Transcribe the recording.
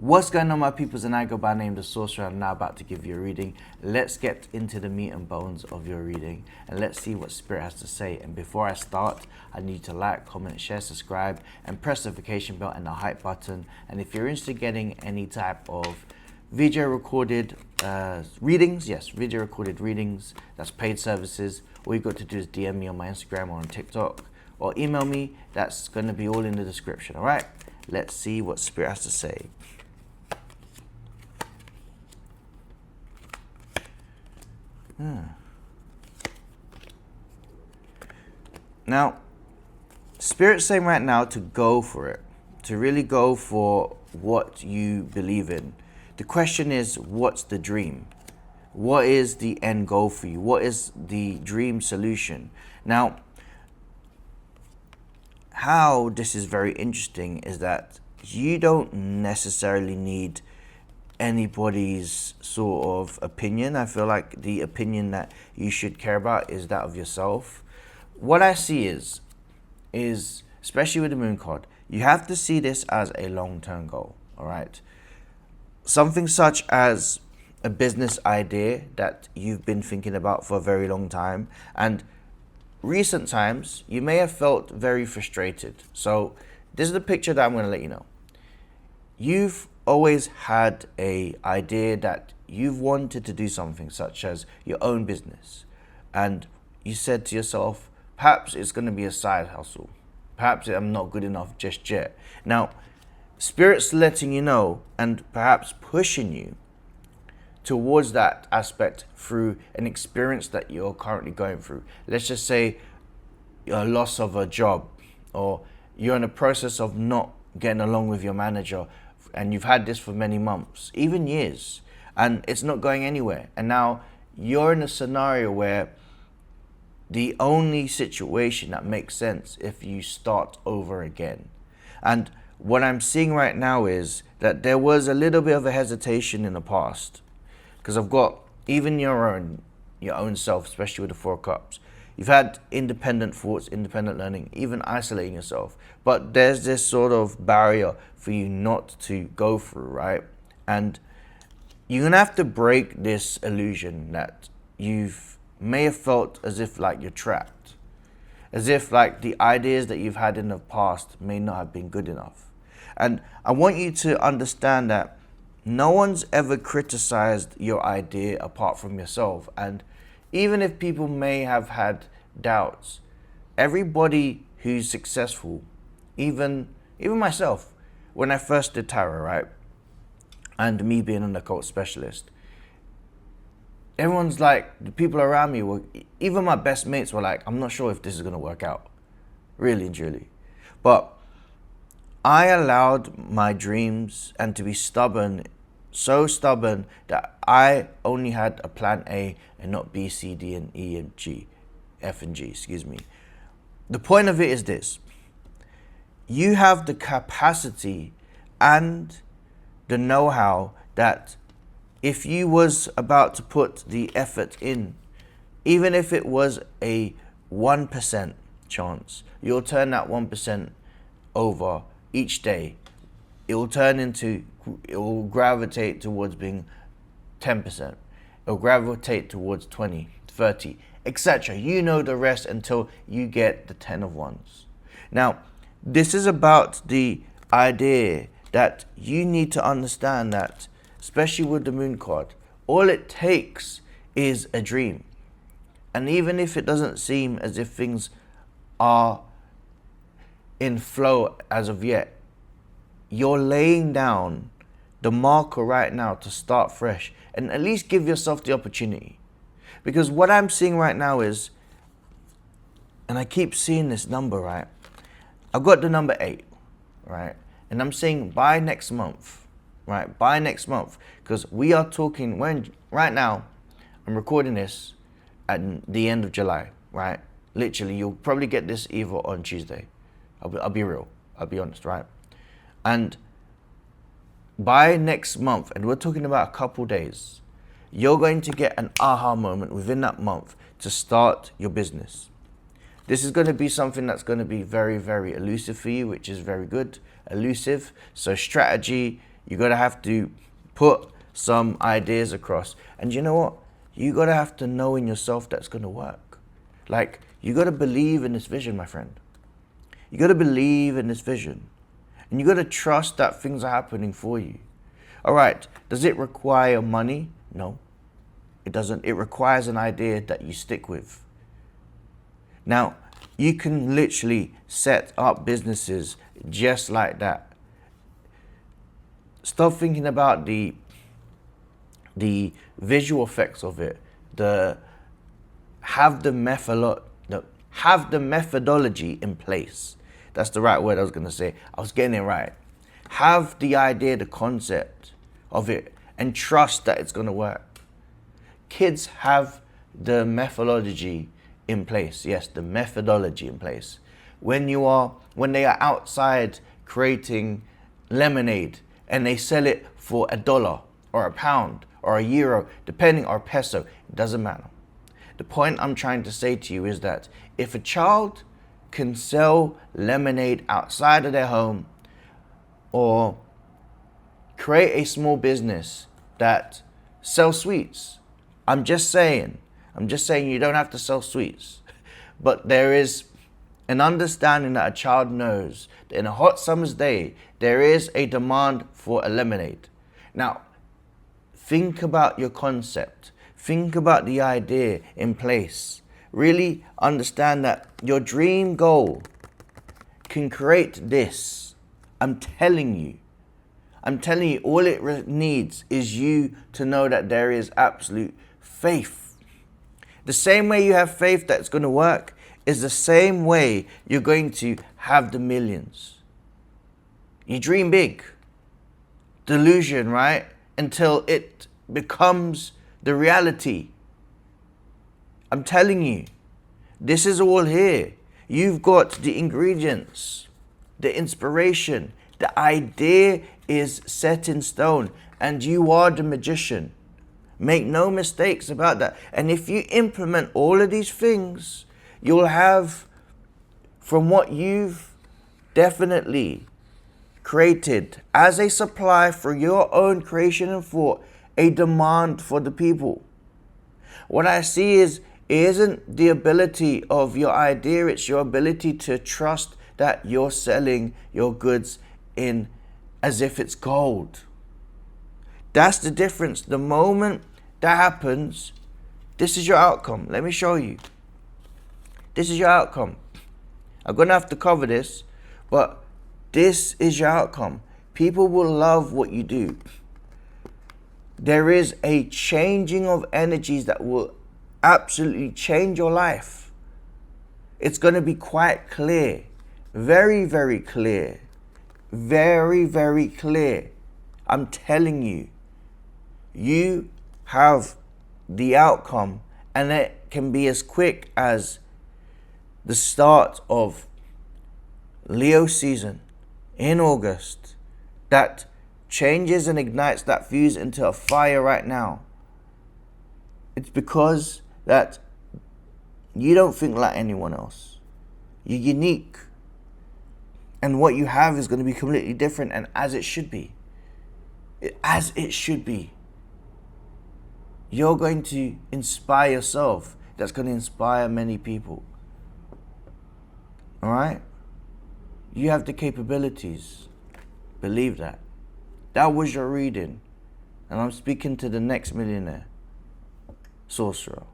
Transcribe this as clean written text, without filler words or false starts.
What's going on, my peoples? And I go by name the Sorcerer. I'm now about to give you a reading. Let's get into the meat and bones of your reading and let's see what Spirit has to say. And before I start, I need you to like, comment, share, subscribe, and press the notification bell and the hype button. And if you're interested in getting any type of video recorded readings, yes, video recorded readings, that's paid services, all you've got to do is DM me on my Instagram or on TikTok or email me. That's going to be all in the description. All right, let's see what Spirit has to say. Now, Spirit's saying right now to go for it, to really go for what you believe in. The question is, what's the dream? What is the end goal for you? What is the dream solution? Now, how this is very interesting is that you don't necessarily need anybody's sort of opinion. I feel like the opinion that you should care about is that of yourself. What I see is especially with the moon card, you have to see this as a long-term goal. All right, something such as a business idea that you've been thinking about for a very long time, and recent times you may have felt very frustrated. So this is the picture that I'm going to let you know. You've always had a idea that you've wanted to do something such as your own business, and you said to yourself, perhaps it's going to be a side hustle, perhaps I'm not good enough just yet. Now, Spirit's letting you know and perhaps pushing you towards that aspect through an experience that you're currently going through. Let's just say a loss of a job, or you're in a process of not getting along with your manager, and you've had this for many months, even years, and it's not going anywhere. And now you're in a scenario where the only situation that makes sense if you start over again. And what I'm seeing right now is that there was a little bit of a hesitation in the past, because I've got even your own self, especially with the Four of Cups. You've had independent thoughts, independent learning, even isolating yourself. But there's this sort of barrier for you not to go through, right? And you're going to have to break this illusion that may have felt as if like you're trapped. As if like the ideas that you've had in the past may not have been good enough. And I want you to understand that no one's ever criticized your idea apart from yourself. And even if people may have had doubts, everybody who's successful, even myself, when I first did tarot, right, and me being an occult specialist, everyone's like, the people around me were, even my best mates were like, I'm not sure if this is going to work out, really and truly. But I allowed my dreams and to be stubborn, so stubborn that I only had a plan A and not B, C, D, and E, and G, F, and G, excuse me. The point of it is this: you have the capacity and the know-how that if you was about to put the effort in, even if it was a 1% chance, you'll turn that 1% over each day. It will gravitate towards being 10%. It will gravitate towards 20, 30, etc. You know the rest until you get the 10 of wands. Now, this is about the idea that you need to understand that, especially with the moon card, all it takes is a dream. And even if it doesn't seem as if things are in flow as of yet, you're laying down the marker right now to start fresh and at least give yourself the opportunity. Because what I'm seeing right now is, and I keep seeing this number, right? I've got the number 8, right? And I'm saying by next month, right? By next month, because we are talking, right now, I'm recording this at the end of July, right? Literally, you'll probably get this either on Tuesday. I'll be real. I'll be honest, right? And by next month, and we're talking about a couple days, you're going to get an aha moment within that month to start your business. This is going to be something that's going to be very, very elusive for you, which is very good. Elusive. So strategy, You got to have to put some ideas across. And you know what? You got to have to know in yourself that's going to work. Like, you got to believe in this vision, my friend. You got to believe in this vision. And you got to trust that things are happening for you. All right. Does it require money? No, it doesn't. It requires an idea that you stick with. Now, you can literally set up businesses just like that. Stop thinking about the visual effects of it. Have the methodology in place. That's the right word I was going to say. I was getting it right. Have the idea, the concept of it, and trust that it's going to work. Kids have the methodology in place. Yes, the methodology in place. When they are outside creating lemonade and they sell it for $1 or £1 or €1, depending, or peso, it doesn't matter. The point I'm trying to say to you is that if a child can sell lemonade outside of their home, or create a small business that sells sweets, I'm just saying you don't have to sell sweets, but there is an understanding that a child knows that in a hot summer's day, there is a demand for a lemonade. Now, think about your concept. Think about the idea in place. Really understand that your dream goal can create this. I'm telling you, all it needs is you to know that there is absolute faith. The same way you have faith that's going to work is the same way you're going to have the millions. You dream big. Delusion, right? Until it becomes the reality. I'm telling you, this is all here. You've got the ingredients, the inspiration, the idea is set in stone, and you are the magician. Make no mistakes about that. And if you implement all of these things, you'll have, from what you've definitely created as a supply for your own creation and thought, a demand for the people. What I see is, it isn't the ability of your idea, it's your ability to trust that you're selling your goods in as if it's gold. That's the difference. The moment that happens, this is your outcome. Let me show you. This is your outcome. I'm going to have to cover this, but this is your outcome. People will love what you do. There is a changing of energies that will absolutely change your life. It's going to be quite clear. Very, very clear. Very, very clear. I'm telling you, you have the outcome, and it can be as quick as the start of Leo season in August that changes and ignites that fuse into a fire right now. It's because that you don't think like anyone else. You're unique. And what you have is going to be completely different, and as it should be. As it should be. You're going to inspire yourself. That's going to inspire many people. All right? You have the capabilities. Believe that. That was your reading. And I'm speaking to the next millionaire. Sorcerer.